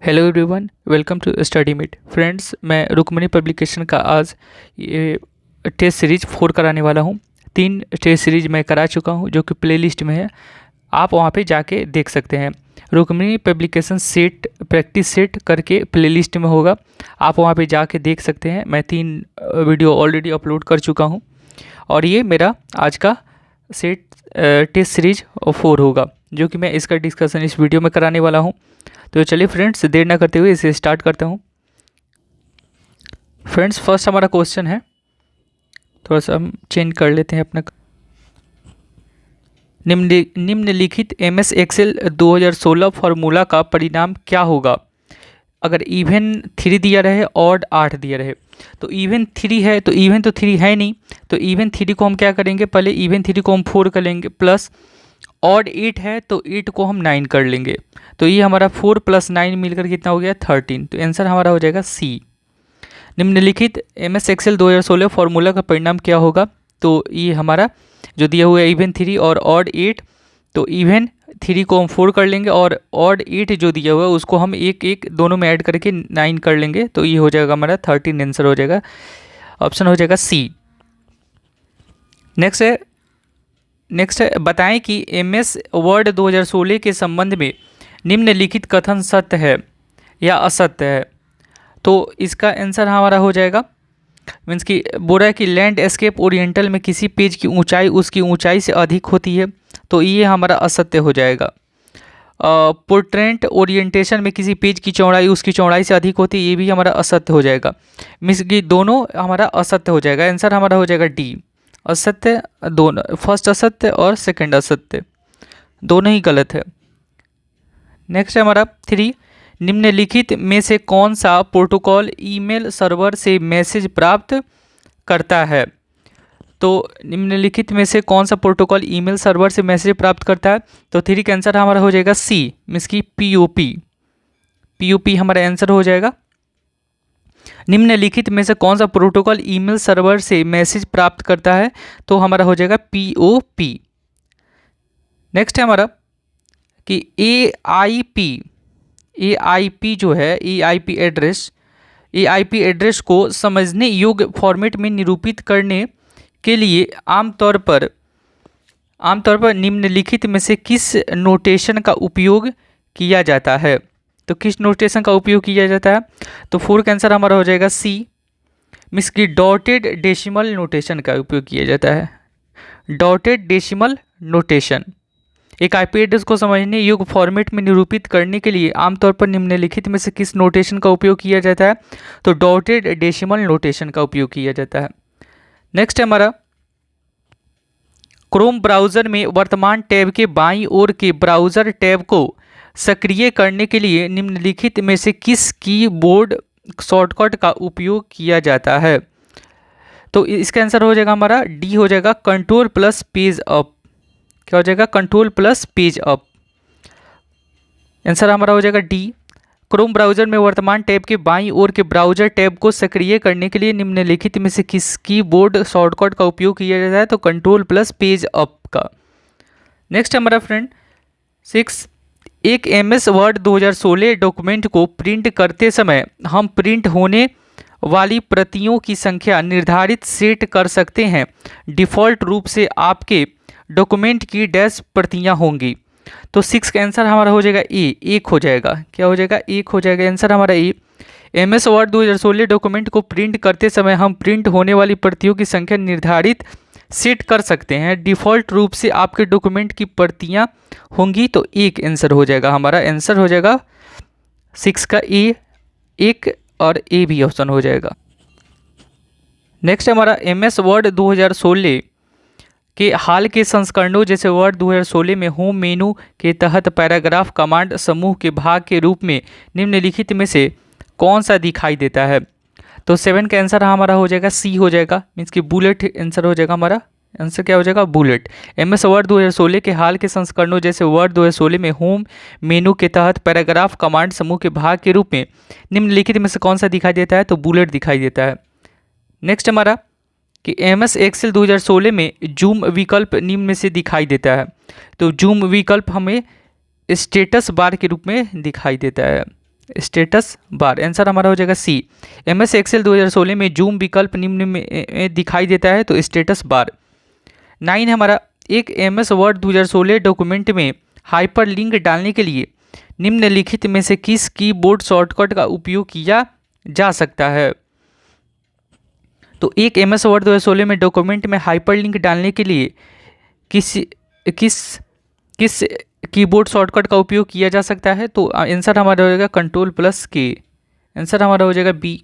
Hello everyone, welcome to Study Meet. Friends, मैं Rukmani publication का आज ये टेस्ट सीरीज 4 कराने वाला हूँ। 3 टेस्ट सीरीज मैं करा चुका हूँ जो कि प्लेलिस्ट में है, आप वहाँ पे जाके देख सकते हैं। Rukmani publication set practice set करके प्लेलिस्ट में होगा, आप वहाँ पे जाके देख सकते हैं। मैं 3 वीडियो ऑलरेडी अपलोड कर चुका हूँ और ये मेरा आज का सेट टेस्ट सीरीज 4 होगा, जो कि मैं इसका डिस्कशन इस वीडियो में कराने वाला हूँ। तो चलिए फ्रेंड्स, देर ना करते हुए इसे स्टार्ट करता हूँ। फ्रेंड्स, फर्स्ट हमारा क्वेश्चन है, थोड़ा सा हम चेंज कर लेते हैं अपना। निम्नलिखित एमएस एक्सेल 2016 फार्मूला का परिणाम क्या होगा अगर इवन 3 दिया रहे ऑड 8 दिया रहे। तो इवन 3 है, तो इवन तो 3 है नहीं, तो इवन 3 को हम क्या करेंगे, पहले इवन 3 को हम 4 कर लेंगे, प्लस ऑड 8 है तो 8 को हम 9 कर लेंगे। तो ये हमारा 4 + 9 मिलकर कितना हो गया, 13। तो आंसर हमारा हो जाएगा सी। निम्नलिखित एमएस एक्सेल 2016 फार्मूला का परिणाम क्या होगा। तो ये हमारा जो दिया हुआ है इवन 3 और ऑड 8, तो इवन 3 को हम 4 कर लेंगे और ऑड 8 जो दिया हुआ है उसको हम एक एक दोनों में ऐड करके 9 कर लेंगे। तो ये हो जाएगा हमारा 13, आंसर हो जाएगा, ऑप्शन हो जाएगा सी। नेक्स्ट है बताएं कि एमएस वर्ड 2016 के संबंध में निम्नलिखित कथन सत्य है या असत्य है। तो इसका आंसर हमारा हो जाएगा, मीन्स कि बोल रहा है कि लैंडस्केप ओरिएंटल में किसी पेज की ऊंचाई उसकी ऊंचाई से अधिक होती है, तो ये हमारा असत्य हो जाएगा। पोर्ट्रेट ओरिएंटेशन में किसी पेज की चौड़ाई उसकी चौड़ाई से अधिक होती है, ये भी हमारा असत्य हो जाएगा। मीन्स कि दोनों हमारा असत्य हो जाएगा, आंसर हमारा हो जाएगा डी। असत्य दोनों, फर्स्ट असत्य और सेकंड असत्य, दोनों ही गलत है। नेक्स्ट है हमारा 3, निम्नलिखित में से कौन सा प्रोटोकॉल ईमेल सर्वर से मैसेज प्राप्त करता है। तो निम्नलिखित में से कौन सा प्रोटोकॉल ईमेल सर्वर से मैसेज प्राप्त करता है। तो 3 का आंसर हमारा हो जाएगा सी, मीन्स की पीओपी हमारा आंसर हो जाएगा। निम्नलिखित में से कौन सा प्रोटोकॉल ईमेल सर्वर से मैसेज प्राप्त करता है, तो हमारा हो जाएगा पीओपी। नेक्स्ट है हमारा कि एआईपी जो है एआईपी एड्रेस को समझने योग्य फॉर्मेट में निरूपित करने के लिए आमतौर पर निम्नलिखित में से किस नोटेशन का उपयोग किया जाता है। तो किस नोटेशन का उपयोग किया जाता है। तो 4 का आंसर हमारा हो जाएगा सी, मीन्स की डॉटेड डेसिमल नोटेशन का उपयोग किया जाता है। डॉटेड डेसिमल नोटेशन एक आईपी एड्रेस को समझने योग्य फॉर्मेट में निरूपित करने के लिए आमतौर पर निम्नलिखित में से किस नोटेशन का उपयोग किया जाता है। तो डॉटेड डेसिमल नोटेशन का उपयोग किया जाता है। नेक्स्ट है हमारा, क्रोम ब्राउज़र में वर्तमान टैब के बाईं ओर के ब्राउज़र टैब को सक्रिय करने के लिए निम्नलिखित में से किस कीबोर्ड शॉर्टकट का उपयोग किया जाता है। तो इसका आंसर हो जाएगा हमारा डी, हो जाएगा कंट्रोल प्लस पेज अप। क्या हो जाएगा, control plus page up, answer हमारा हो जाएगा डी। क्रोम ब्राउज़र में वर्तमान टैब के बाईं ओर के ब्राउज़र टैब को सक्रिय करने के लिए निम्नलिखित में से किस कीबोर्ड शॉर्टकट का उपयोग किया जाता है। तो कंट्रोल प्लस पेज अप का। नेक्स्ट हमारा फ्रेंड 6, एक एमएस वर्ड 2016 डॉक्यूमेंट को प्रिंट करते समय हम प्रिंट होने वाली प्रतियों की संख्या निर्धारित सेट कर सकते हैं। डिफ़ॉल्ट रूप से आपके डॉक्यूमेंट की डैश प्रतियां होंगी। तो 6 का आंसर हमारा हो जाएगा ए, 1 हो जाएगा। क्या हो जाएगा, 1 हो जाएगा, आंसर हमारा ए। एमएस वर्ड 2016 डॉक्यूमेंट को प्रिंट करते समय हम प्रिंट होने वाली प्रतियों की संख्या निर्धारित सेट कर सकते हैं। डिफ़ॉल्ट रूप से आपके डॉक्यूमेंट की प्रतियां होंगी, तो 1 आंसर हो जाएगा हमारा, आंसर हो जाएगा 6 का ए, 1 और ए भी ऑप्शन हो जाएगा। नेक्स्ट हमारा एमएस वर्ड 2016 के हाल के संस्करणों जैसे वर्ड 2016 में होम मेनू के तहत पैराग्राफ कमांड समूह के भाग के रूप में निम्नलिखित में से कौन सा दिखाई देता है। तो 7 का आंसर हमारा हो जाएगा सी, हो जाएगा, मीन्स कि बुलेट आंसर हो जाएगा हमारा, आंसर क्या हो जाएगा, बुलेट। एमएस वर्ड 2016 के हाल के संस्करणों जैसे वर्ड 2016 में होम मेनू के तहत पैराग्राफ कमांड समूह के भाग के रूप में निम्नलिखित में से कौन सा दिखाई देता है। तो बुलेट दिखाई देता है। नेक्स्ट हमारा कि एमएस एक्सेल 2016 में जूम विकल्प निम्न में से दिखाई देता है। तो जूम विकल्प हमें स्टेटस बार के रूप में दिखाई देता है। Status bar. आंसर हमारा हो जाएगा सी। MS एक्सेल 2016 में जूम विकल्प निम्न में दिखाई देता है, तो स्टेटस बार। 9 है हमारा, एक MS वर्ड 2016 डॉक्यूमेंट में हाइपरलिंक डालने के लिए निम्नलिखित में से किस कीबोर्ड शॉर्टकट का उपयोग किया जा सकता है। तो एक MS वर्ड 2016 में डॉक्यूमेंट में हाइपरलिंक डालने के लिए किस किस कीबोर्ड शॉर्टकट का उपयोग किया जा सकता है, तो आंसर हमारा हो जाएगा Ctrl+K। आंसर हमारा हो जाएगा बी।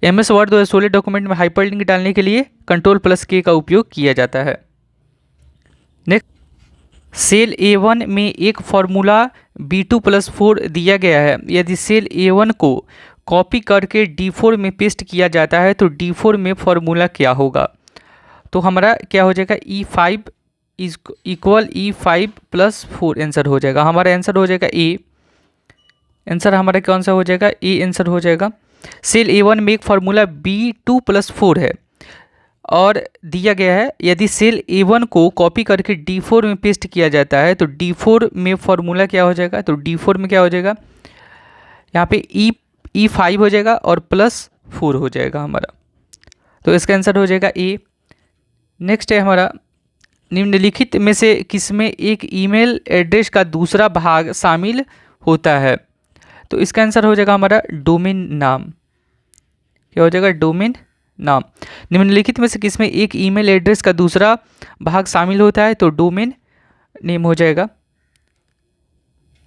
MS वर्ड 2016 डॉक्यूमेंट में हाइपरलिंक डालने के लिए Ctrl+K का उपयोग किया जाता है। नेक्स्ट, सेल A1 में एक फॉर्मूला B2+4 दिया गया है। यदि सेल A1 को कॉपी करके D4 में पेस्ट किया जाता है तो D4 में फॉर्मूला क्या होगा। तो हमारा क्या हो जाएगा, E5 इक्वल E5+4 आंसर हो जाएगा। हमारा आंसर हो जाएगा ए। आंसर हमारा कौन सा हो जाएगा, ए आंसर हो जाएगा। सेल A1 में एक फार्मूला B2+4 है और दिया गया है, यदि सेल A1 को कॉपी करके D4 में पेस्ट किया जाता है तो D4 में फार्मूला क्या हो जाएगा, तो D4 में क्या हो जाएगा, यहाँ पे E5 हो जाएगा और +4 हो जाएगा हमारा, तो इसका आंसर हो जाएगा ए। नेक्स्ट है हमारा, निम्नलिखित में से किसमें एक ईमेल एड्रेस का दूसरा भाग शामिल होता है। तो इसका आंसर हो जाएगा हमारा डोमेन नाम। क्या हो जाएगा, डोमेन नाम। निम्नलिखित में से किसमें एक ईमेल एड्रेस का दूसरा भाग शामिल होता है, तो डोमेन नेम हो जाएगा।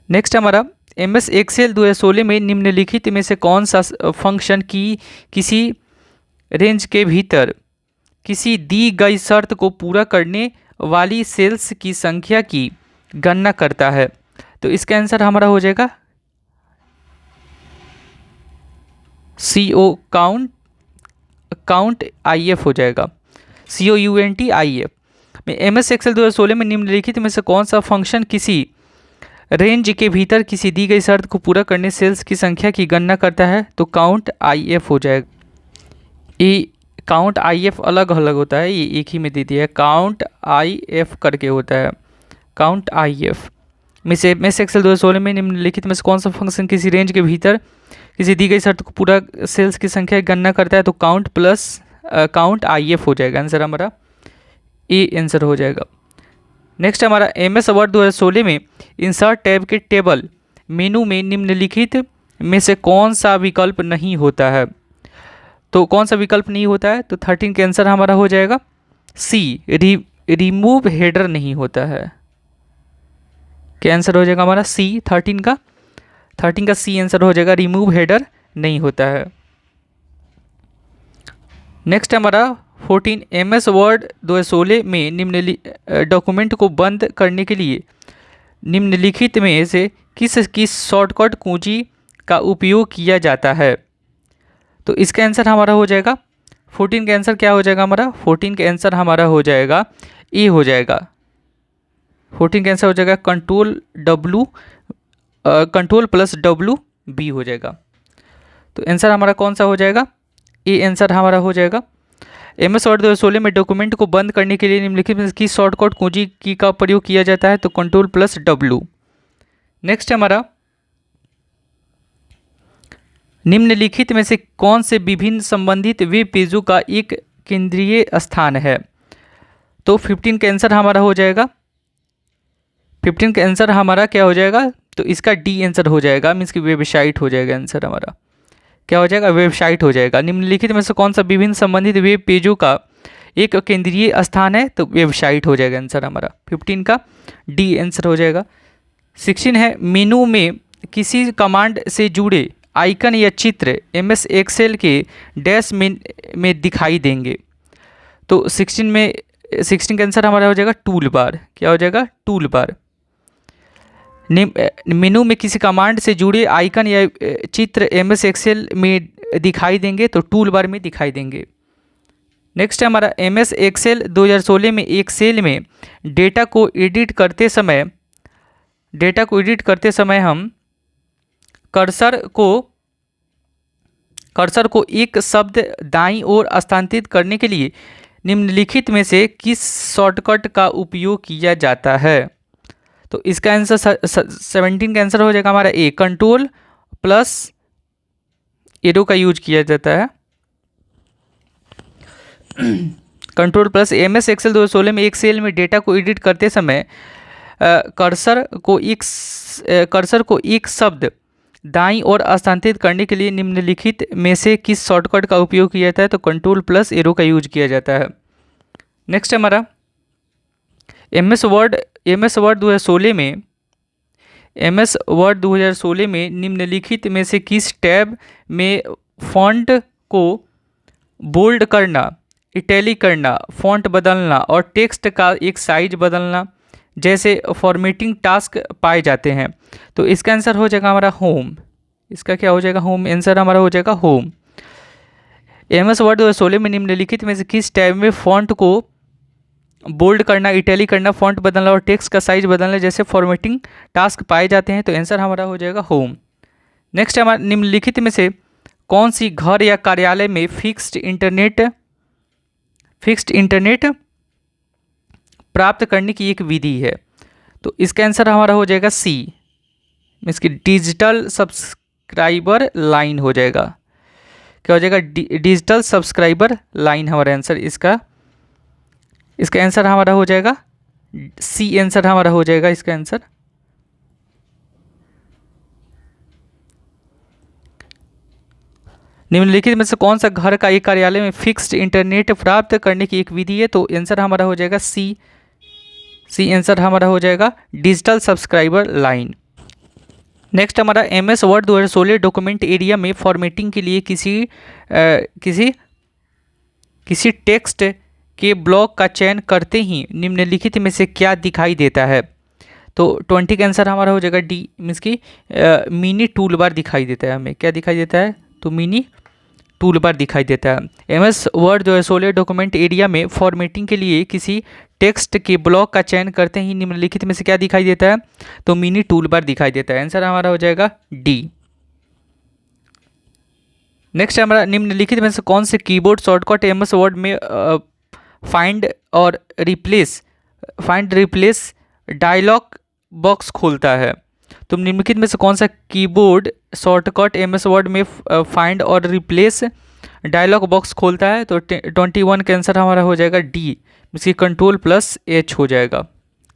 नेक्स्ट हमारा, MS एक्सेल 2016 में निम्नलिखित में से कौन सा फंक्शन की किसी रेंज के भीतर किसी दी गई शर्त को पूरा करने वाली सेल्स की संख्या की गणना करता है। तो इसका आंसर हमारा हो जाएगा CO काउंट IF हो जाएगा, COUNT IF में। MS एक्सेल 2016 में निम्नलिखित में से कौन सा फंक्शन किसी रेंज के भीतर किसी दी गई शर्त को पूरा करने सेल्स की संख्या की गणना करता है, तो काउंट IF हो जाएगा। ये काउंट IF अलग अलग होता है, ये एक ही में दे दिया है, काउंट IF करके होता है, काउंट IF में से। MS एक्सेल 2016 में निम्नलिखित में से कौन सा फंक्शन किसी रेंज के भीतर किसी दी गई शर्त को पूरा सेल्स की संख्या की गणना करता है, तो काउंट IF हो जाएगा। आंसर हमारा ए आंसर हो जाएगा। नेक्स्ट हमारा, MS वर्ड 2016 में इंसर्ट टैब के टेबल मेनू में निम्नलिखित में से कौन सा विकल्प नहीं होता है। तो कौन सा विकल्प नहीं होता है, तो 13 का आंसर हमारा हो जाएगा सी, रिमूव हेडर नहीं होता है। क्या आंसर हो जाएगा हमारा सी, 13 का सी आंसर हो जाएगा, रिमूव हेडर नहीं होता है। नेक्स्ट हमारा 14, MS वर्ड 2016 में डॉक्यूमेंट को बंद करने के लिए निम्नलिखित में से किस शॉर्टकट कुंजी का उपयोग किया जाता है। तो इसका आंसर हमारा हो जाएगा 14 का आंसर क्या हो जाएगा हमारा, 14 का आंसर हमारा हो जाएगा ए हो जाएगा। 14 का आंसर हो जाएगा Ctrl+W B हो जाएगा। तो आंसर हमारा कौन सा हो जाएगा, ए आंसर हमारा हो जाएगा। MS वर्ड 2016 में डॉक्यूमेंट को बंद करने के लिए निम्नलिखित में किस शॉर्टकट कुंजी की का प्रयोग किया जाता है, तो Ctrl+W। नेक्स्ट हमारा, निम्नलिखित में से कौन से विभिन्न संबंधित वेब पेजों का एक केंद्रीय स्थान है। तो 15 का आंसर हमारा हो जाएगा, 15 का आंसर हमारा क्या हो जाएगा, तो इसका डी आंसर हो जाएगा, मीन्स की वेबसाइट हो जाएगा। आंसर हमारा क्या हो जाएगा, वेबसाइट हो जाएगा। निम्नलिखित में से कौन सा विभिन्न संबंधित वेब पेजों का एक केंद्रीय स्थान है, तो वेबसाइट हो जाएगा। आंसर हमारा 15 का डी आंसर हो जाएगा। 16 है, मेनू में किसी कमांड से जुड़े आइकन या चित्र MS एक्सेल के डैश में दिखाई देंगे। तो 16 का आंसर हमारा हो जाएगा टूल बार। क्या हो जाएगा, टूल बार। मेनू में किसी कमांड से जुड़े आइकन या चित्र MS एक्सेल में दिखाई देंगे, तो टूल बार में दिखाई देंगे। नेक्स्ट है हमारा, MS एक्सेल 2016 में एक सेल में डेटा को एडिट करते समय हम कर्सर को एक शब्द दाईं ओर स्थानांतरित करने के लिए निम्नलिखित में से किस शॉर्टकट का उपयोग किया जाता है। तो इसका आंसर 17 का आंसर हो जाएगा हमारा ए, Ctrl प्लस एरो का यूज किया जाता है। Control plus M S Excel 2016 में एक सेल में डेटा को एडिट करते समय कर्सर को एक शब्द दाईं ओर स्थानांतरित करने के लिए निम्नलिखित में से किस शॉर्टकट का उपयोग किया जाता है? तो कंट्रोल प्लस एरो का यूज किया जाता है। नेक्स्ट हमारा एम एस वर्ड 2016 में निम्नलिखित में से किस टैब में फॉन्ट को बोल्ड करना, इटैलिक करना, फॉन्ट बदलना और टेक्स्ट का एक साइज बदलना जैसे फॉर्मेटिंग टास्क पाए जाते हैं? तो इसका आंसर हो जाएगा हमारा होम। इसका क्या हो जाएगा? होम। आंसर हमारा हो जाएगा होम। एम एस वर्ड 2016 में निम्नलिखित में से किस टैब में फॉन्ट को बोल्ड करना, इटैलिक करना, फॉन्ट बदलना और टेक्स्ट का साइज बदलना जैसे फॉर्मेटिंग टास्क पाए जाते हैं? तो आंसर हमारा हो जाएगा होम। नेक्स्ट हमारा निम्नलिखित में से कौन सी घर या कार्यालय में फिक्स्ड इंटरनेट प्राप्त करने की एक विधि है? तो इसका आंसर हमारा हो जाएगा सी, इसकी डिजिटल सब्सक्राइबर लाइन हो जाएगा। क्या हो जाएगा? डिजिटल सब्सक्राइबर लाइन हमारा आंसर। इसका आंसर हमारा हो जाएगा सी, आंसर हमारा हो जाएगा इसका आंसर। निम्नलिखित में से कौन सा घर का एक कार्यालय में फिक्स्ड इंटरनेट प्राप्त करने की एक विधि है? तो आंसर हमारा हो जाएगा सी, आंसर हमारा हो जाएगा डिजिटल सब्सक्राइबर लाइन। नेक्स्ट हमारा M S Word 2016 document area में फॉर्मेटिंग के लिए किसी टेक्स्ट के ब्लॉक का चयन करते ही निम्नलिखित में से क्या दिखाई देता है? तो 20 का आंसर हमारा हो जाएगा डी, मीन्स की मिनी टूल बार दिखाई देता है। हमें क्या दिखाई देता है? तो मिनी टूल बार दिखाई देता है। M S Word 2016 document area में फॉर्मेटिंग के लिए किसी टेक्स्ट के ब्लॉक का चयन करते ही निम्नलिखित में से क्या दिखाई देता है? तो मिनी टूल बार दिखाई देता है। आंसर हमारा हो जाएगा डी। नेक्स्ट हमारा निम्नलिखित में से कौन से keyboard shortcut M S Word में फाइंड रिप्लेस डायलॉग बॉक्स खोलता है? तो निम्नलिखित में से कौन सा keyboard shortcut M S Word में फाइंड और रिप्लेस डायलॉग बॉक्स खोलता है? तो 21 का आंसर हमारा हो जाएगा डी, इसकी कंट्रोल प्लस एच हो जाएगा।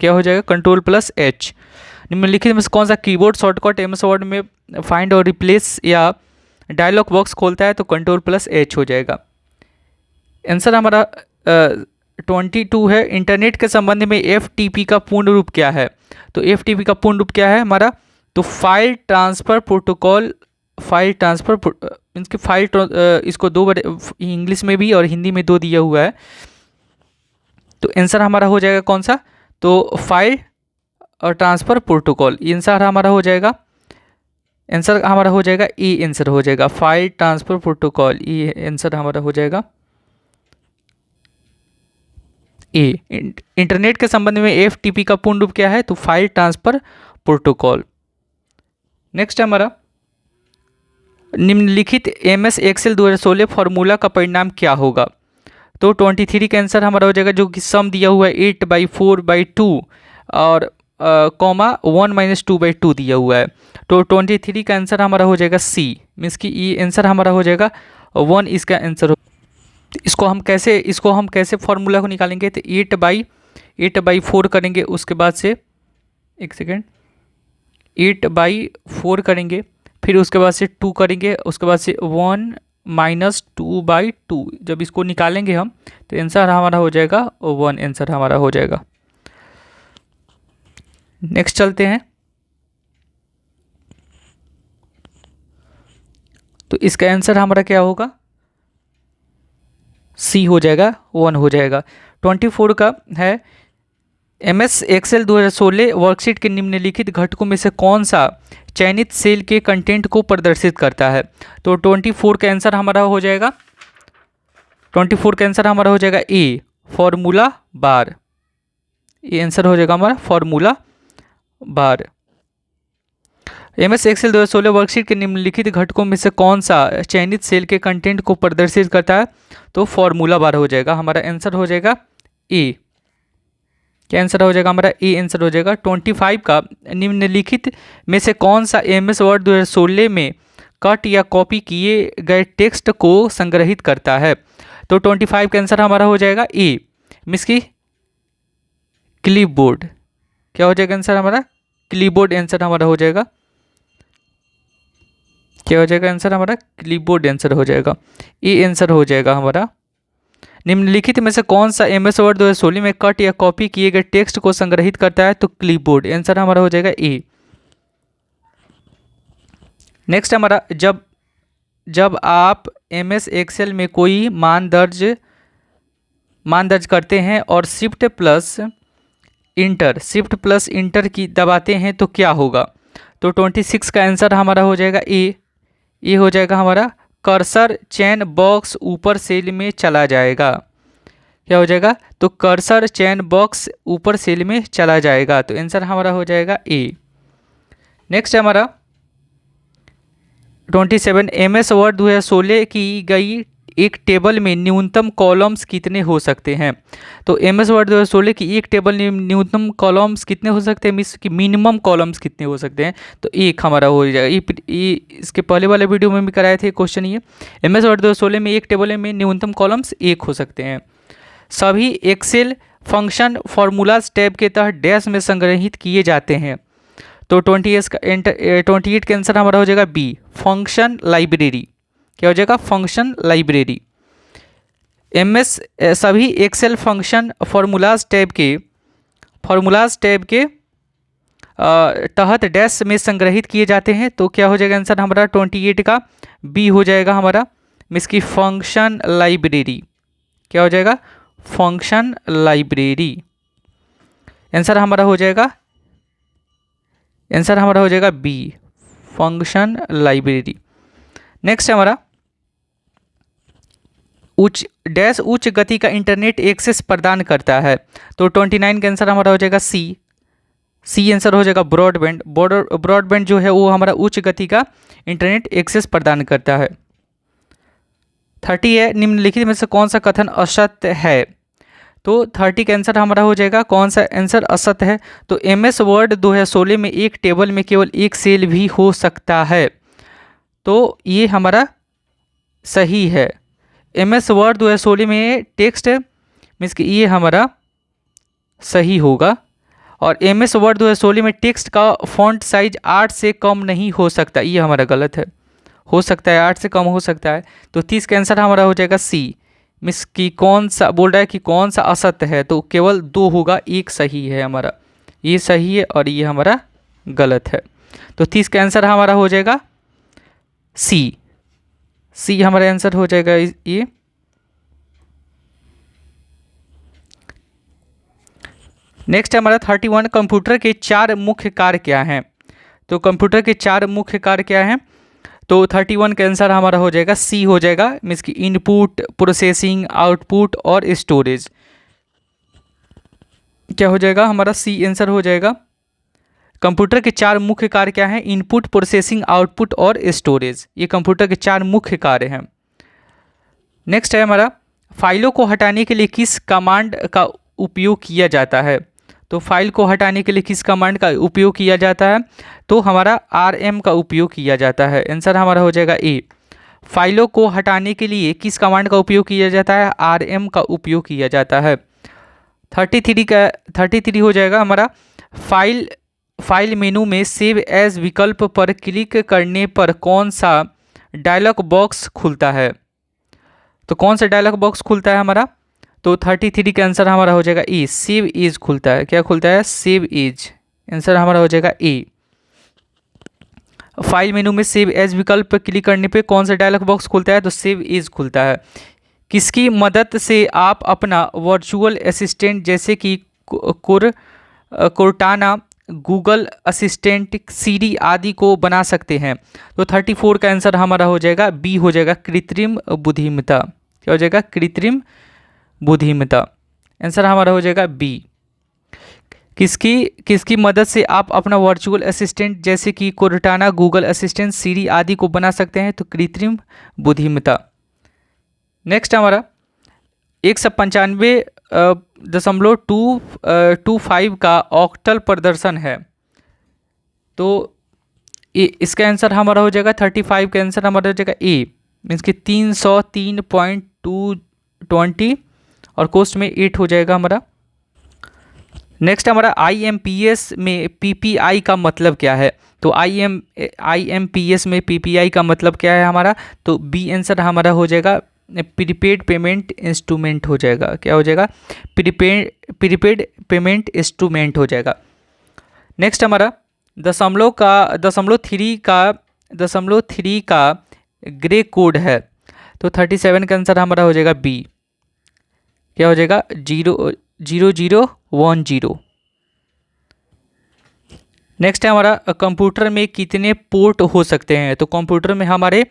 क्या हो जाएगा? Control plus H. निम्नलिखित में से कौन सा keyboard shortcut M S Word में फाइंड और रिप्लेस या डायलॉग बॉक्स खोलता है? तो कंट्रोल प्लस एच हो जाएगा। आंसर हमारा 22 है। इंटरनेट के संबंध में FTP का पूर्ण रूप क्या है? तो FTP का पूर्ण रूप क्या है हमारा? तो फाइल ट्रांसफ़र प्रोटोकॉल। मीन्स की इसको दो बार इंग्लिश में भी और हिंदी में दो दिया हुआ है। तो आंसर हमारा हो जाएगा कौन सा? तो फाइल और ट्रांसफ़र प्रोटोकॉल। आंसर हमारा हो जाएगा ई, आंसर हो जाएगा फाइल ट्रांसफ़र प्रोटोकॉल। ई आंसर हमारा हो जाएगा ए। इंटरनेट के संबंध में FTP का पूर्ण रूप क्या है? तो फाइल ट्रांसफर प्रोटोकॉल। नेक्स्ट हमारा निम्नलिखित MS एक्सेल 2016 फॉर्मूला का परिणाम क्या होगा? तो 23 का आंसर हमारा हो जाएगा, जो कि सम दिया हुआ है 8/4/2 और कॉमा 1-2/2 दिया हुआ है। तो 23 का आंसर हमारा हो जाएगा सी, मीन्स की ये आंसर हमारा हो जाएगा 1 इसका आंसर हो। इसको हम कैसे फॉर्मूला को निकालेंगे? तो 8/4 करेंगे, उसके बाद से 8/4 करेंगे, फिर उसके बाद से 2 करेंगे, उसके बाद से 1 - 2/2। जब इसको निकालेंगे हम तो आंसर हमारा हो जाएगा 1, आंसर हमारा हो जाएगा। नेक्स्ट चलते हैं। तो इसका आंसर हमारा क्या होगा? सी हो जाएगा, 1 हो जाएगा। 24 का है MS एक्सेल 2016 वर्कशीट के निम्नलिखित घटकों में से कौन सा चयनित सेल के कंटेंट को प्रदर्शित करता है? तो 24 का आंसर हमारा हो जाएगा ए, फॉर्मूला बार। ये आंसर हो जाएगा हमारा formula bar. MS Excel 2016 worksheet के निम्नलिखित घटकों में से कौन सा चयनित सेल के कंटेंट को प्रदर्शित करता है? तो फॉर्मूला बार हो जाएगा, हमारा आंसर हो जाएगा ए। क्या आंसर हो जाएगा हमारा? ए आंसर हो जाएगा। 25 का निम्नलिखित में से कौन सा एमएस वर्ड 2016 में कट या कॉपी किए गए टेक्स्ट को संग्रहित करता है? तो 25 का आंसर हमारा हो जाएगा ए, मिस की क्लिपबोर्ड। क्या हो जाएगा आंसर हमारा? क्लिपबोर्ड आंसर हमारा हो जाएगा। क्या हो जाएगा आंसर हमारा? क्लिपबोर्ड आंसर हो जाएगा। ए आंसर हो जाएगा हमारा। निम्नलिखित में से कौन सा एमएस वर्ड 2016 में कट या कॉपी किए गए टेक्स्ट को संग्रहित करता है? तो क्लिपबोर्ड आंसर हमारा हो जाएगा ए। नेक्स्ट हमारा, जब आप एमएस एक्सेल में कोई मान दर्ज करते हैं और शिफ्ट प्लस इंटर की दबाते हैं तो क्या होगा? तो 26 का आंसर हमारा हो जाएगा ए। ये हो जाएगा हमारा कर्सर चेन बॉक्स ऊपर सेल में चला जाएगा। क्या हो जाएगा? तो कर्सर चेन बॉक्स ऊपर सेल में चला जाएगा। तो आंसर हमारा हो जाएगा ए। नेक्स्ट हमारा 27, एमएस वर्ड 2016 की गई एक टेबल में न्यूनतम कॉलम्स कितने हो सकते हैं? तो एमएस वर्ड 2016 की एक टेबल में न्यूनतम कॉलम्स कितने हो सकते हैं? मीन्स की मिनिमम कॉलम्स कितने हो सकते हैं? तो एक हमारा हो जाएगा। ये इसके पहले वाले वीडियो में भी कराए थे क्वेश्चन। ये एमएस वर्ड 2016 में एक टेबल में न्यूनतम कॉलम्स एक हो सकते हैं। सभी एक्सेल फंक्शन फॉर्मूलाज टैब के तहत डैश में संग्रहित किए जाते हैं। तो 28 का आंसर हमारा हो जाएगा बी, फंक्शन लाइब्रेरी। क्या हो जाएगा? Function library. एमएस सभी एक्सेल फंक्शन फॉर्मूलाज टैब के तहत डैश में संग्रहित किए जाते हैं। तो क्या हो जाएगा आंसर हमारा? 28 का बी हो जाएगा हमारा, मीन्स की फंक्शन लाइब्रेरी। क्या हो जाएगा? Function library. आंसर हमारा हो जाएगा बी, फंक्शन लाइब्रेरी। नेक्स्ट हमारा उच्च गति का इंटरनेट एक्सेस प्रदान करता है। तो 29 का आंसर हमारा हो जाएगा सी आंसर हो जाएगा ब्रॉडबैंड जो है वो हमारा उच्च गति का इंटरनेट एक्सेस प्रदान करता है। 30 है, निम्नलिखित में से कौन सा कथन असत्य है? तो 30 का आंसर हमारा हो जाएगा, कौन सा आंसर असत्य है? तो एमएस वर्ड 2016 में एक टेबल में केवल एक सेल भी हो सकता है। तो ये हमारा सही है। एमएस वर्ड 2016 में टेक्स्ट मीन्स कि ये हमारा सही होगा। और एमएस वर्ड 2016 में टेक्स्ट का फॉन्ट साइज 8 से कम नहीं हो सकता, ये हमारा गलत है। हो सकता है 8 से कम हो सकता है। तो 30 का आंसर हमारा हो जाएगा सी, मीन्स कि कौन सा बोल रहा है कि कौन सा असत्य है? तो केवल 2 होगा, एक सही है हमारा। ये सही है और ये हमारा गलत है। तो 30 का आंसर हमारा हो जाएगा सी हमारा आंसर हो जाएगा ये। नेक्स्ट हमारा 31, कंप्यूटर के 4 मुख्य कार्य क्या हैं? तो कंप्यूटर के 4 मुख्य कार्य क्या हैं? तो 31 का आंसर हमारा हो जाएगा सी हो जाएगा, मीन्स की इनपुट, प्रोसेसिंग, आउटपुट और स्टोरेज। क्या हो जाएगा हमारा? सी आंसर हो जाएगा। कंप्यूटर के 4 मुख्य कार्य क्या हैं? इनपुट, प्रोसेसिंग, आउटपुट और स्टोरेज। ये कंप्यूटर के 4 मुख्य कार्य हैं। नेक्स्ट है हमारा, फाइलों को हटाने के लिए किस कमांड का उपयोग किया जाता है? तो फाइल को हटाने के लिए किस कमांड का उपयोग किया जाता है? तो हमारा RM का उपयोग किया जाता है। आंसर हमारा हो जाएगा ए। फाइलों को हटाने के लिए किस कमांड का उपयोग किया जाता है? RM का उपयोग किया जाता है। 33 हो जाएगा हमारा, फाइल मेनू में सेव एज विकल्प पर क्लिक करने पर कौन सा डायलॉग बॉक्स खुलता है? तो कौन सा डायलॉग बॉक्स खुलता है हमारा? तो 33 का आंसर हमारा हो जाएगा ए, सेव एज खुलता है। क्या खुलता है? Save as. आंसर हमारा हो जाएगा ए। फाइल मेनू में सेव एज विकल्प पर क्लिक करने पे कौन सा डायलॉग बॉक्स खुलता है? तो सेव एज खुलता है। किसकी मदद से आप अपना वर्चुअल असिस्टेंट जैसे कि कोर्टाना, गूगल असिस्टेंट, सीरी आदि को बना सकते हैं? तो 34 का आंसर हमारा हो जाएगा बी हो जाएगा, कृत्रिम बुद्धिमत्ता। क्या हो जाएगा? कृत्रिम बुद्धिमत्ता। आंसर हमारा हो जाएगा बी। किसकी मदद से आप अपना वर्चुअल असिस्टेंट जैसे कि कोर्टाना, गूगल असिस्टेंट, सीरी आदि को बना सकते हैं? तो कृत्रिम बुद्धिमत्ता। नेक्स्ट हमारा 195 .225 का ऑक्टल प्रदर्शन है। तो इसका आंसर हमारा हो जाएगा 35 का आंसर हमारा हो जाएगा ए, मीन्स कि 303.220 और कोस्ट में 8 हो जाएगा हमारा। नेक्स्ट हमारा IMPS में PPI का मतलब क्या है? तो IMPS में PPI का मतलब क्या है हमारा? तो बी आंसर हमारा हो जाएगा प्रीपेड पेमेंट इंस्ट्रूमेंट हो जाएगा। क्या हो जाएगा? प्रीपेड पेमेंट इंस्ट्रूमेंट हो जाएगा। नेक्स्ट हमारा दशमलव थ्री का ग्रे कोड है। तो 37 का आंसर हमारा हो जाएगा बी। क्या हो जाएगा? 0010। नेक्स्ट है हमारा कंप्यूटर में कितने पोर्ट हो सकते हैं? तो कंप्यूटर में हमारे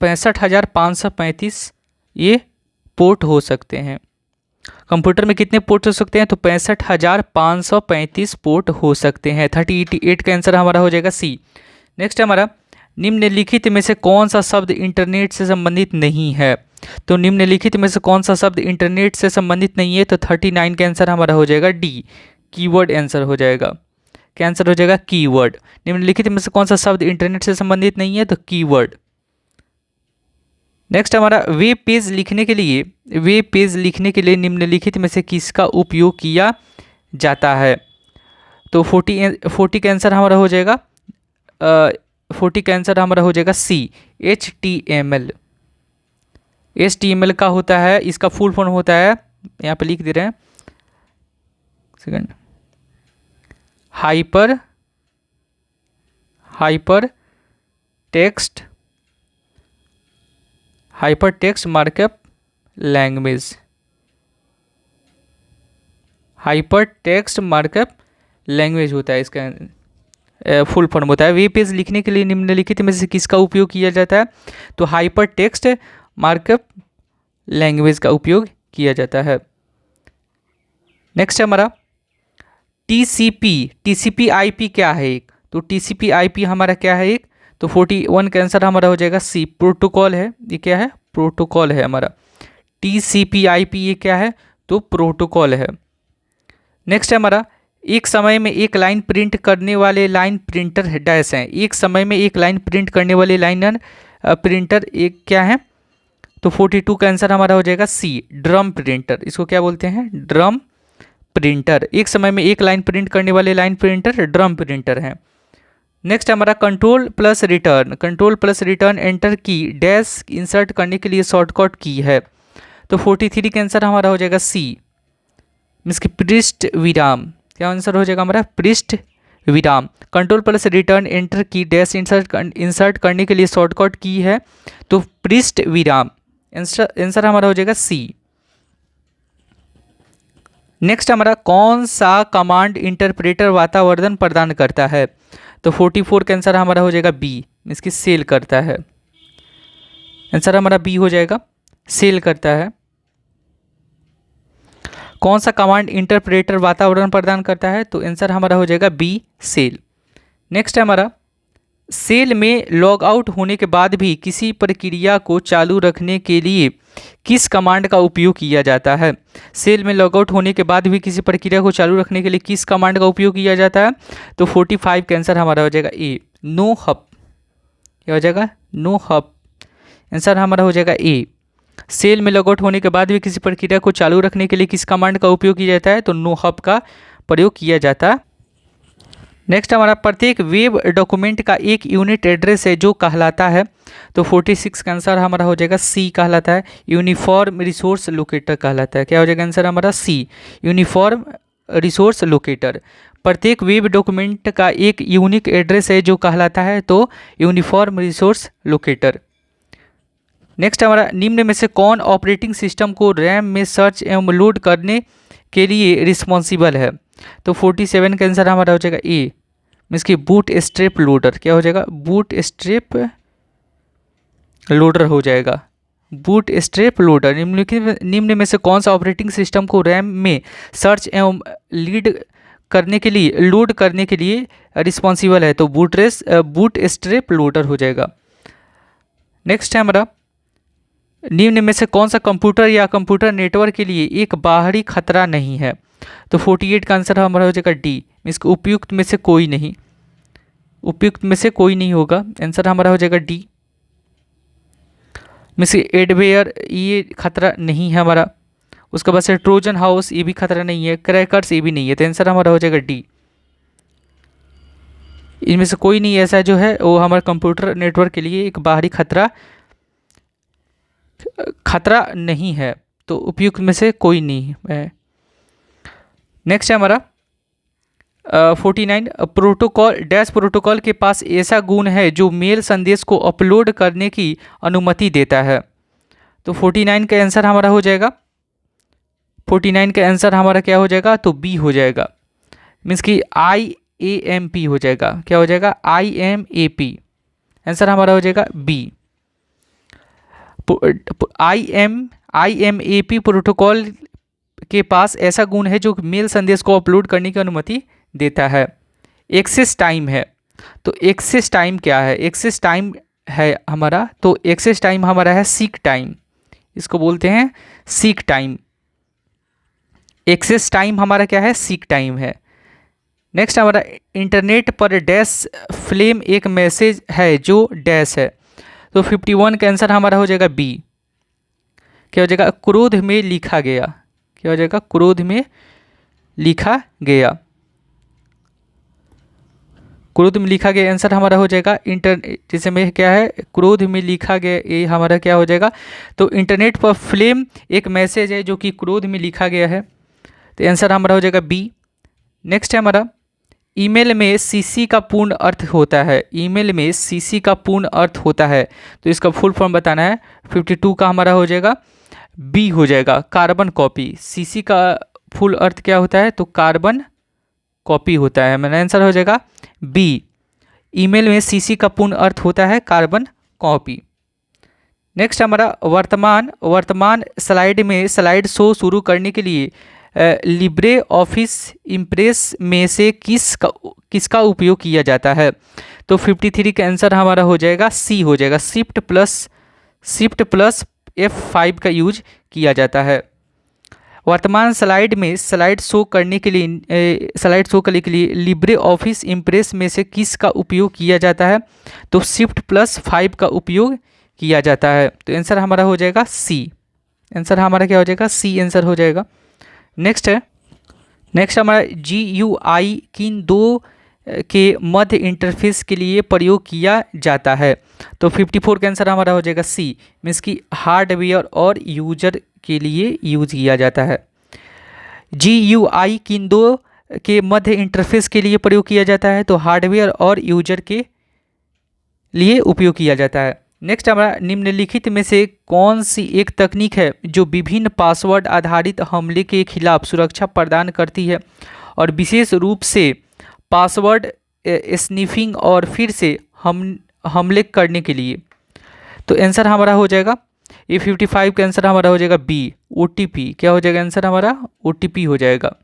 65,535 ये पोर्ट हो सकते हैं। कंप्यूटर में कितने पोर्ट हो सकते हैं? तो 65,535 पोर्ट हो सकते हैं। 38 का आंसर हमारा हो जाएगा सी। नेक्स्ट हमारा निम्नलिखित में से कौन सा शब्द इंटरनेट से संबंधित नहीं है? तो निम्नलिखित में से कौन सा शब्द इंटरनेट से संबंधित नहीं है? तो 39 का आंसर हमारा हो जाएगा डी, कीवर्ड आंसर हो जाएगा। क्या आंसर हो जाएगा? कीवर्ड। निम्नलिखित में से कौन सा शब्द इंटरनेट से संबंधित नहीं है? तो कीवर्ड। नेक्स्ट हमारा वेब पेज लिखने के लिए निम्नलिखित में से किसका उपयोग किया जाता है? तो 40 का आंसर हमारा हो जाएगा 40 का आंसर हमारा हो जाएगा सी, HTML। HTML का होता है, इसका फुल फॉर्म होता है, यहाँ पे लिख दे रहे हैं second, hyper text markup language. Hyper text markup language होता है, इसका फुल फॉर्म होता है। वेब पेज लिखने के लिए निम्नलिखित में से किसका उपयोग किया जाता है? तो हाइपर टेक्स्ट मार्कअप लैंग्वेज का उपयोग किया जाता है। नेक्स्ट हमारा TCP IP क्या है एक? तो TCP IP हमारा क्या है एक? तो 41 का आंसर हमारा हो जाएगा सी, प्रोटोकॉल है। ये क्या है? प्रोटोकॉल है हमारा। TCP IP ये क्या है? तो प्रोटोकॉल है। नेक्स्ट हमारा एक समय में एक लाइन प्रिंट करने वाले लाइन प्रिंटर डैश हैं। एक समय में एक लाइन प्रिंट करने वाले लाइन प्रिंटर एक क्या है? तो 42 का आंसर हमारा हो जाएगा सी, ड्रम प्रिंटर। इसको क्या बोलते हैं? Drum printer. एक समय में एक लाइन प्रिंट करने वाले लाइन प्रिंटर ड्रम प्रिंटर हैं। नेक्स्ट हमारा कंट्रोल प्लस रिटर्न एंटर की डैश इंसर्ट करने के लिए शॉर्टकट की है। तो 43 का आंसर हमारा हो जाएगा सी, मीन्स कि पृष्ठ विराम। क्या आंसर हो जाएगा हमारा? पृष्ठ विराम। कंट्रोल प्लस रिटर्न एंटर की डैश इंसर्ट करने के लिए शॉर्टकट की है, तो पृष्ठ विराम। आंसर हमारा हो जाएगा सी। नेक्स्ट हमारा कौन सा कमांड इंटरप्रेटर वातावरण प्रदान करता है? तो 44 का आंसर हमारा हो जाएगा बी, इसकी सेल करता है। आंसर हमारा बी हो जाएगा, सेल करता है। कौन सा कमांड इंटरप्रेटर वातावरण प्रदान करता है? तो आंसर हमारा हो जाएगा बी, सेल। नेक्स्ट हमारा सेल में लॉग आउट होने के बाद भी किसी प्रक्रिया को चालू रखने के लिए किस कमांड का उपयोग किया जाता है? सेल में लॉग आउट होने के बाद भी किसी प्रक्रिया को चालू रखने के लिए किस कमांड का उपयोग किया जाता है? तो 45 का आंसर हमारा हो जाएगा ए, नो हब। क्या हो जाएगा? No hub. आंसर हमारा हो जाएगा ए। सेल में लॉग आउट होने के बाद भी किसी प्रक्रिया को चालू रखने के लिए किस कमांड का उपयोग किया जाता है? तो नो हब का प्रयोग किया जाता है। नेक्स्ट हमारा प्रत्येक वेब डॉक्यूमेंट का एक यूनिट एड्रेस है जो कहलाता है। तो 46 का आंसर हमारा हो जाएगा सी, कहलाता है यूनिफॉर्म रिसोर्स लोकेटर कहलाता है। क्या हो जाएगा आंसर हमारा? सी, यूनिफॉर्म रिसोर्स लोकेटर। प्रत्येक वेब डॉक्यूमेंट का एक यूनिक एड्रेस है जो कहलाता है तो यूनिफॉर्म रिसोर्स लोकेटर। नेक्स्ट हमारा निम्न में से कौन ऑपरेटिंग सिस्टम को रैम में सर्च एवं लोड करने के लिए रिस्पॉन्सिबल है? तो 47 का आंसर हमारा हो जाएगा ए, मीन्स की बूट स्ट्रैप लोडर। क्या हो जाएगा? बूट स्ट्रैप लोडर हो जाएगा, बूट स्ट्रैप लोडर। निम्न में से कौन सा ऑपरेटिंग सिस्टम को रैम में सर्च एवं लोड करने के लिए रिस्पॉन्सिबल है? तो बूट स्ट्रैप लोडर हो जाएगा। नेक्स्ट है हमारा निम्न में से कौन सा कंप्यूटर या कंप्यूटर नेटवर्क के लिए एक बाहरी खतरा नहीं है? तो 48 का आंसर हमारा हो जाएगा डी, इसको उपयुक्त में से कोई नहीं, उपयुक्त में से कोई नहीं होगा, आंसर हमारा हो जाएगा डी। मिस एडवेयर ये खतरा नहीं है हमारा। उसके बाद से ट्रोजन हाउस ये भी खतरा नहीं है, क्रैकर्स ये भी नहीं है, तो आंसर हमारा हो जाएगा डी। इनमें से कोई नहीं ऐसा जो है वो हमारे कंप्यूटर नेटवर्क के लिए एक बाहरी खतरा नहीं है, तो उपयुक्त में से कोई नहीं है। नेक्स्ट है हमारा 49, प्रोटोकॉल डैश प्रोटोकॉल के पास ऐसा गुण है जो मेल संदेश को अपलोड करने की अनुमति देता है। तो 49 का आंसर हमारा हो जाएगा, 49 का आंसर हमारा क्या हो जाएगा? तो बी हो जाएगा, मीन्स कि IAMP हो जाएगा। क्या हो जाएगा? IMAP, आंसर हमारा हो जाएगा बी। IMAP प्रोटोकॉल के पास ऐसा गुण है जो मेल संदेश को अपलोड करने की अनुमति देता है। एक्सेस टाइम है, तो एक्सेस टाइम क्या है? एक्सेस टाइम है हमारा, तो एक्सेस टाइम हमारा है सीक टाइम, इसको बोलते हैं सीक टाइम। एक्सेस टाइम हमारा क्या है? सीक टाइम है। नेक्स्ट हमारा इंटरनेट पर डैश फ्लेम एक मैसेज है जो डैश है, तो 51 का आंसर हमारा हो जाएगा बी। क्या हो जाएगा? क्रोध में लिखा गया। क्या हो जाएगा? क्रोध में लिखा गया, क्रोध में लिखा गया आंसर हमारा हो जाएगा जैसे में क्या है? क्रोध में लिखा गया, ये हमारा क्या हो जाएगा? तो इंटरनेट पर फ्लेम एक मैसेज है जो कि क्रोध में लिखा गया है, तो आंसर हमारा हो जाएगा बी। नेक्स्ट है हमारा ईमेल में सीसी का पूर्ण अर्थ होता है। ईमेल में सीसी का पूर्ण अर्थ होता है, तो इसका फुल फॉर्म बताना है। 52 का हमारा हो जाएगा बी हो जाएगा, कार्बन कॉपी। सीसी का फुल अर्थ क्या होता है? तो कार्बन कॉपी होता है, मेरा आंसर हो जाएगा बी। ईमेल में सीसी का पूर्ण अर्थ होता है कार्बन कॉपी। नेक्स्ट हमारा वर्तमान स्लाइड में स्लाइड शो शुरू करने के लिए लिब्रे ऑफिस इम्प्रेस में से किसका उपयोग किया जाता है? तो 53 का आंसर हमारा हो जाएगा सी हो जाएगा, शिफ्ट प्लस F5 का यूज किया जाता है। वर्तमान स्लाइड में स्लाइड शो करने के लिए लिब्रे ऑफिस इम्प्रेस में से किसका उपयोग किया जाता है? तो Shift+5 का उपयोग किया जाता है, तो आंसर हमारा हो जाएगा सी। आंसर हमारा क्या हो जाएगा? सी आंसर हो जाएगा। नेक्स्ट हमारा GUI किन दो के मध्य इंटरफेस के लिए प्रयोग किया जाता है? तो 54 का आंसर हमारा हो जाएगा सी, मीन्स कि हार्डवेयर और यूजर के लिए यूज किया जाता है। GUI किन दो के मध्य इंटरफेस के लिए प्रयोग किया जाता है? तो हार्डवेयर और यूजर के लिए उपयोग किया जाता है। नेक्स्ट हमारा निम्नलिखित में से कौन सी एक तकनीक है जो विभिन्न पासवर्ड आधारित हमले के खिलाफ सुरक्षा प्रदान करती है और विशेष रूप से पासवर्ड स्निफिंग और फिर से हमले करने के लिए? तो आंसर हमारा हो जाएगा ये 55 का आंसर हमारा हो जाएगा बी, OTP। क्या हो जाएगा आंसर हमारा? OTP हो जाएगा।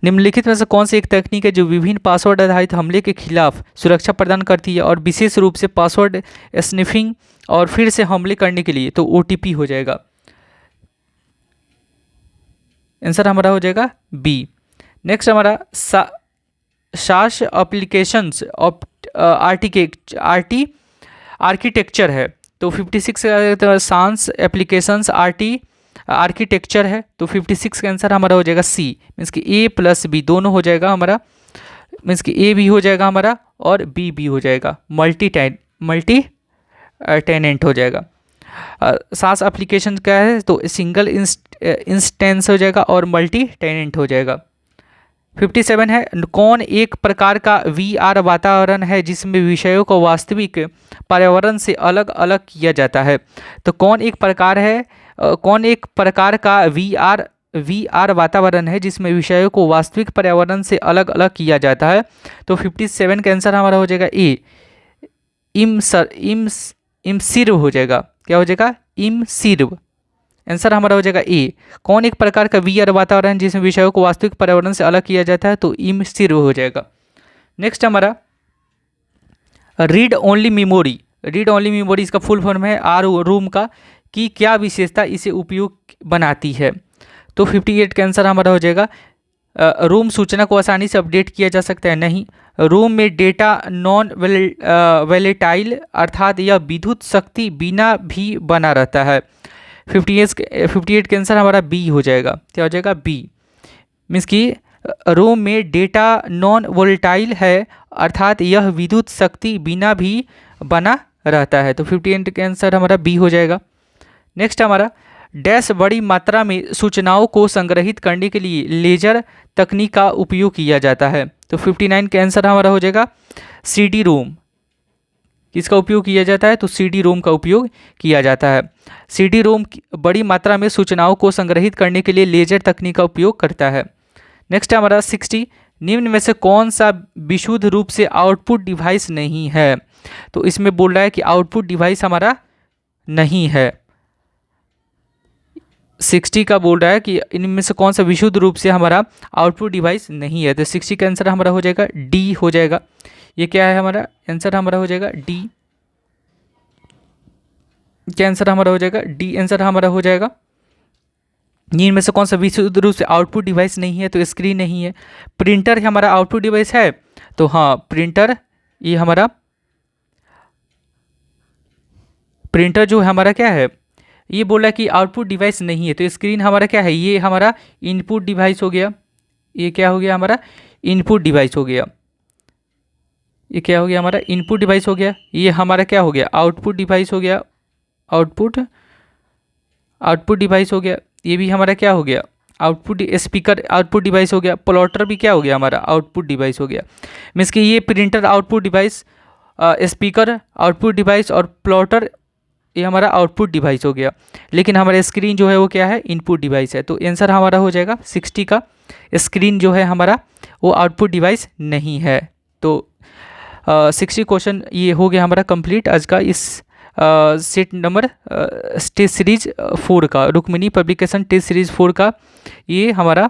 निम्नलिखित में से कौन सी एक तकनीक है जो विभिन्न पासवर्ड आधारित हमले के खिलाफ सुरक्षा प्रदान करती है और विशेष रूप से पासवर्ड स्निफिंग और फिर से हमले करने के लिए? तो OTP हो जाएगा, आंसर हमारा हो जाएगा बी। नेक्स्ट हमारा सास एप्लीकेशंस आर्किटेक्चर है, तो 56 सांस एप्लीकेशंस आर्किटेक्चर है, तो 56 का आंसर हमारा हो जाएगा सी, मीन्स कि A+B दोनों हो जाएगा हमारा, मीन्स कि A भी हो जाएगा हमारा और B भी हो जाएगा, मल्टी टेनेंट हो जाएगा। सास एप्लीकेशन क्या है? तो सिंगल इंस्टेंस हो जाएगा और मल्टी टेनेंट हो जाएगा। 57 है कौन एक प्रकार का VR वातावरण है जिसमें विषयों को वास्तविक पर्यावरण से अलग अलग किया जाता है? तो कौन एक प्रकार का VR वातावरण है जिसमें विषयों को वास्तविक पर्यावरण से अलग अलग किया जाता है? तो 57 का आंसर हमारा हो जाएगा ए, इमसिर्व हो जाएगा। क्या हो जाएगा? इमसिर्व, आंसर हमारा हो जाएगा ए। कौन एक प्रकार का VR वातावरण जिसमें विषयों को वास्तविक पर्यावरण से अलग किया जाता है? तो इमसिर्व हो जाएगा। नेक्स्ट हमारा रीड ओनली मेमोरी इसका फुल फॉर्म है रूम का की क्या विशेषता इसे उपयुक्त बनाती है? तो 58 का आंसर हमारा हो जाएगा रोम सूचना को आसानी से अपडेट किया जा सकता है, नहीं। रोम में डेटा नॉन वैलेटाइल अर्थात यह विद्युत शक्ति बिना भी बना रहता है। 58 का आंसर हमारा बी हो जाएगा। क्या हो जाएगा? बी। मीन्स कि रोम में डेटा नॉन वोलेटाइल है अर्थात यह विद्युत शक्ति बिना भी बना रहता है। तो 58 का आंसर हमारा बी हो जाएगा। नेक्स्ट हमारा डैश बड़ी मात्रा में सूचनाओं को संग्रहित करने के लिए लेजर तकनीक का उपयोग किया जाता है। तो 59 का आंसर हमारा हो जाएगा सीडी रोम। किसका उपयोग किया जाता है? तो सीडी रोम का उपयोग किया जाता है। सीडी रोम बड़ी मात्रा में सूचनाओं को संग्रहित करने के लिए लेजर तकनीक का उपयोग करता है। नेक्स्ट हमारा 60 निम्न में से कौन सा विशुद्ध रूप से आउटपुट डिवाइस नहीं है? तो इसमें बोल रहा है कि आउटपुट डिवाइस हमारा नहीं है। 60 का बोल रहा है कि इनमें से कौन सा विशुद्ध रूप से हमारा आउटपुट डिवाइस नहीं है। तो 60 का आंसर हमारा हो जाएगा डी हो जाएगा। ये क्या है? हमारा आंसर हमारा हो जाएगा डी। क्या आंसर हमारा हो जाएगा? डी आंसर हमारा हो जाएगा। इनमें से कौन सा विशुद्ध रूप से आउटपुट डिवाइस नहीं है? तो स्क्रीन नहीं है। प्रिंटर हमारा आउटपुट डिवाइस है, तो हाँ प्रिंटर, ये हमारा प्रिंटर जो है हमारा क्या है, ये बोला कि आउटपुट डिवाइस नहीं है। तो स्क्रीन हमारा क्या है? ये हमारा इनपुट डिवाइस हो गया। ये क्या हो गया? हमारा इनपुट डिवाइस हो गया। ये क्या हो गया? हमारा इनपुट डिवाइस हो गया। ये हमारा क्या हो गया? आउटपुट डिवाइस हो गया। आउटपुट डिवाइस हो गया। ये भी हमारा क्या हो गया? आउटपुट स्पीकर आउटपुट डिवाइस हो गया। प्लॉटर भी क्या हो गया? हमारा आउटपुट डिवाइस हो गया। मीन्स कि ये printer output device, speaker output device और प्लॉटर ये हमारा आउटपुट डिवाइस हो गया। लेकिन हमारा स्क्रीन जो है वो क्या है? इनपुट डिवाइस है। तो आंसर हमारा हो जाएगा 60 का। स्क्रीन जो है हमारा वो आउटपुट डिवाइस नहीं है। तो 60 क्वेश्चन ये हो गया हमारा कंप्लीट आज का इस सेट नंबर टेस्ट सीरीज 4 का, रुक्मिणी पब्लिकेशन टेस्ट सीरीज 4 का ये हमारा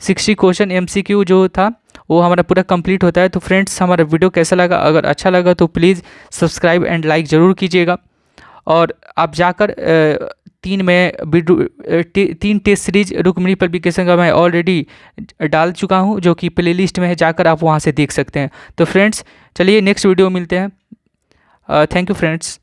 60 क्वेश्चन MCQ जो था वो हमारा पूरा कंप्लीट होता है। तो फ्रेंड्स हमारा वीडियो कैसा लगा? अगर अच्छा लगा तो प्लीज़ सब्सक्राइब एंड लाइक ज़रूर कीजिएगा। और आप जाकर 3 टेस्ट सीरीज रुक्मिणी पब्लिकेशन का मैं ऑलरेडी डाल चुका हूँ, जो कि प्लेलिस्ट में है, जाकर आप वहाँ से देख सकते हैं। तो फ्रेंड्स चलिए नेक्स्ट वीडियो मिलते हैं। Thank you friends.